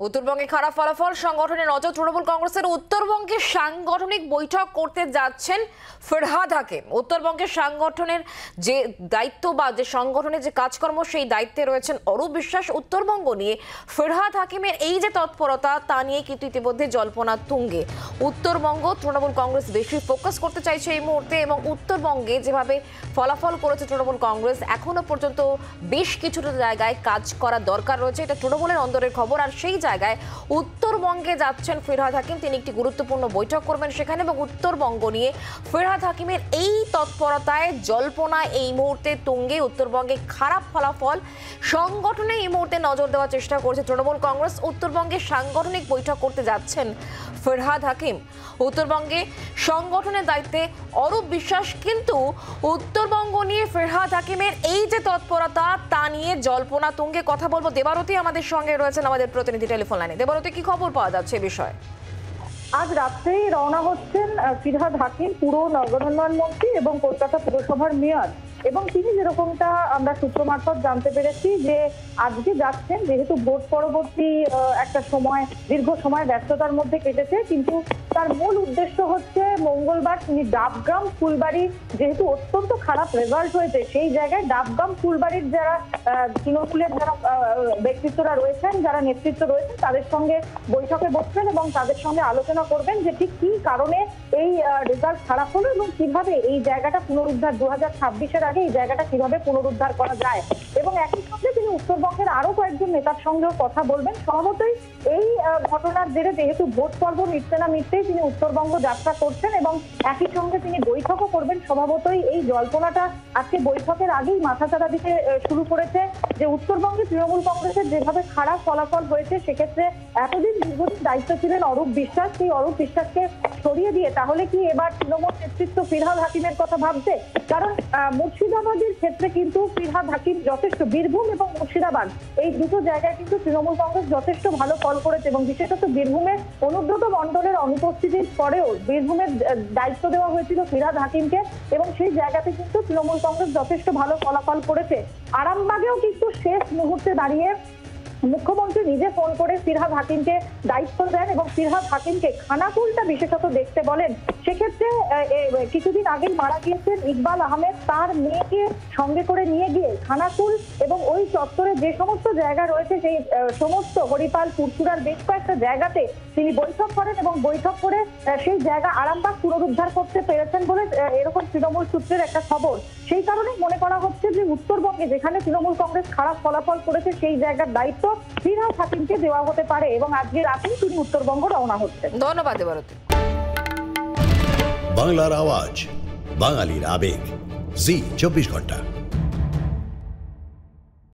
উত্তরবঙ্গে খারাপ ফলাফল সংগঠনে নজর। তৃণমূল কংগ্রেসের উত্তরবঙ্গে সাংগঠনিক বৈঠক করতে যাচ্ছেন ফিরহাদ হাকিম। উত্তরবঙ্গের সাংগঠনের যে দায়িত্ব বা যে সংগঠনের যে কাজকর্ম সেই দায়িত্বে রয়েছেন অরূপ বিশ্বাস। উত্তরবঙ্গ নিয়ে ফিরহাদ হাকিমের এই যে তৎপরতা তা নিয়ে কিন্তু ইতিমধ্যে জল্পনা তুঙ্গে। উত্তরবঙ্গ তৃণমূল কংগ্রেস বেশি ফোকাস করতে চাইছে এই মুহূর্তে, এবং উত্তরবঙ্গে যেভাবে ফলাফল করেছে তৃণমূল কংগ্রেস এখনো পর্যন্ত বেশ কিছুটা জায়গায় কাজ করা দরকার রয়েছে। এটা তৃণমূলের অন্দরের খবর। আর সেই জায়গায় উত্তরবঙ্গে যাচ্ছেন ফিরহাদ হাকিম। তিনি একটি গুরুত্বপূর্ণ বৈঠক করবেন সেখানে, এবং উত্তরবঙ্গ নিয়ে ফিরহাদ হাকিমের এই তৎপরতায় জল্পনা এই মুহূর্তে তুঙ্গে। উত্তরবঙ্গে খারাপ ফলাফল সংগঠনে এই মুহূর্তে নজর দেওয়ার চেষ্টা করছে তৃণমূল কংগ্রেস। উত্তরবঙ্গে সাংগঠনিক বৈঠক করতে যাচ্ছেন ফিরহাদ হাকিম। উত্তরবঙ্গে সংগঠনের দায়িত্বে অরূপ বিশ্বাস, কিন্তু উত্তরবঙ্গ নিয়ে ফিরহাদ হাকিমের এই যে তৎপরতা তা নিয়ে জল্পনা তুঙ্গে। কথা বলবো দেবারতী আমাদের সঙ্গে রয়েছেন, আমাদের প্রতিনিধি টেলিফোন লাইনে। দেবারতী, কি খবর পাওয়া যাচ্ছে এ বিষয়ে? আজ রাত্রেই রওনা হচ্ছেন ফিরহাদ হাকিম, পুর নগরোন্নয়ন মন্ত্রী এবং কলকাতা পুরসভার মেয়র। এবং তিনি যেরকমটা আমরা সূত্র মারফত জানতে পেরেছি যে আজকে যাচ্ছেন, যেহেতু ভোট পরবর্তী একটা সময়, দীর্ঘ সময় ব্যস্ততার মধ্যে কেটেছে, কিন্তু তার মূল উদ্দেশ্য হচ্ছে মঙ্গলবার তিনি ডাবগ্রাম ফুলবাড়ি, যেহেতু অত্যন্ত খারাপ রেজাল্ট হয়েছে সেই জায়গায় ডাবগ্রাম ফুলবাড়ির যারা তৃণমূলের যারা ব্যক্তিত্বরা রয়েছেন, যারা নেতৃত্ব রয়েছেন, তাদের সঙ্গে বৈঠকে বসবেন এবং তাদের সঙ্গে আলোচনা করবেন যে ঠিক কি কারণে এই রেজাল্ট খারাপ হলো এবং কিভাবে এই জায়গাটা পুনরুদ্ধার 2026-এর আগে এই জায়গাটা কিভাবে পুনরুদ্ধার করা যায়। এবং একই সঙ্গে তিনি উত্তরবঙ্গের আরো কয়েকজন নেতার সঙ্গেও কথা বলবেন। স্বভাবতই এই ঘটনার জেরে যেহেতু ভোট পর্ব মিটতে না মিটতেই তিনি উত্তরবঙ্গ যাত্রা করছেন এবং একই সঙ্গে তিনি বৈঠকও করবেন। স্বভাবতই এই জল্পনাটা আজকে বৈঠকের আগেই মাথাচাড়া দিতে শুরু করেছে যে উত্তরবঙ্গে তৃণমূল কংগ্রেসের যেভাবে খারাপ ফলাফল হয়েছে, সেক্ষেত্রে এতদিন দীর্ঘদিন দায়িত্ব ছিলেন অরূপ বিশ্বাস, সেই অরূপ বিশ্বাসকে সরিয়ে দিয়ে তাহলে কি এবার তৃণমূল নেতৃত্ব ফিরহাদ হাকিমের কথা ভাবছে? কারণ মুর্শিদাবাদের ক্ষেত্রে কিন্তু ফিরহাদ হাকিম যথেষ্ট, বীরভূম এবং মুর্শিদাবাদ এই দুটো জায়গায় কিন্তু তৃণমূল কংগ্রেস যথেষ্ট ভালো ফল করেছে এবং বিশেষত বীরভূমে অনুব্রত মণ্ডলের অনুপস্থিতির পরেও বীরভূমের দায়িত্ব দেওয়া হয়েছিল ফিরহাদ হাকিমকে এবং সেই জায়গাতে কিন্তু তৃণমূল কংগ্রেস যথেষ্ট ভালো ফলাফল করেছে। আরামবাগেও কিন্তু শেষ মুহূর্তে দাঁড়িয়ে মুখ্যমন্ত্রী নিজে ফোন করে ফিরহাদ হাকিমকে দায়িত্ব দেন এবং ফিরহাদ হাকিমকে খানাকুলটা বিশেষত দেখতে বলেন। সেক্ষেত্রে কিছুদিন আগেই মারা গিয়েছেন ইকবাল আহমেদ, তার মেয়েকে সঙ্গে করে নিয়ে গিয়ে খানাকুল এবং ওই চত্বরে যে সমস্ত জায়গা রয়েছে সেই সমস্ত হরিপাল, পুরসুরার বেশ কয়েকটা জায়গাতে তিনি বৈঠক করেন এবং বৈঠক করে সেই জায়গা আরামবাগ পুনরুদ্ধার করতে পেরেছেন বলে এরকম তৃণমূল সূত্রের একটা খবর। সেই কারণে মনে করা হচ্ছে যে উত্তরবঙ্গে যেখানে তৃণমূল কংগ্রেস খারাপ ফলাফল করেছে সেই জায়গার দায়িত্ব ফিরহাদ হাকিমকে দেওয়া হতে পারে এবং আজকে রাতেই তিনি উত্তরবঙ্গ রওনা হচ্ছেন। ধন্যবাদ দেবারতী। বাংলার আওয়াজ, বাঙালির আবেগ, জি 24 ঘন্টা।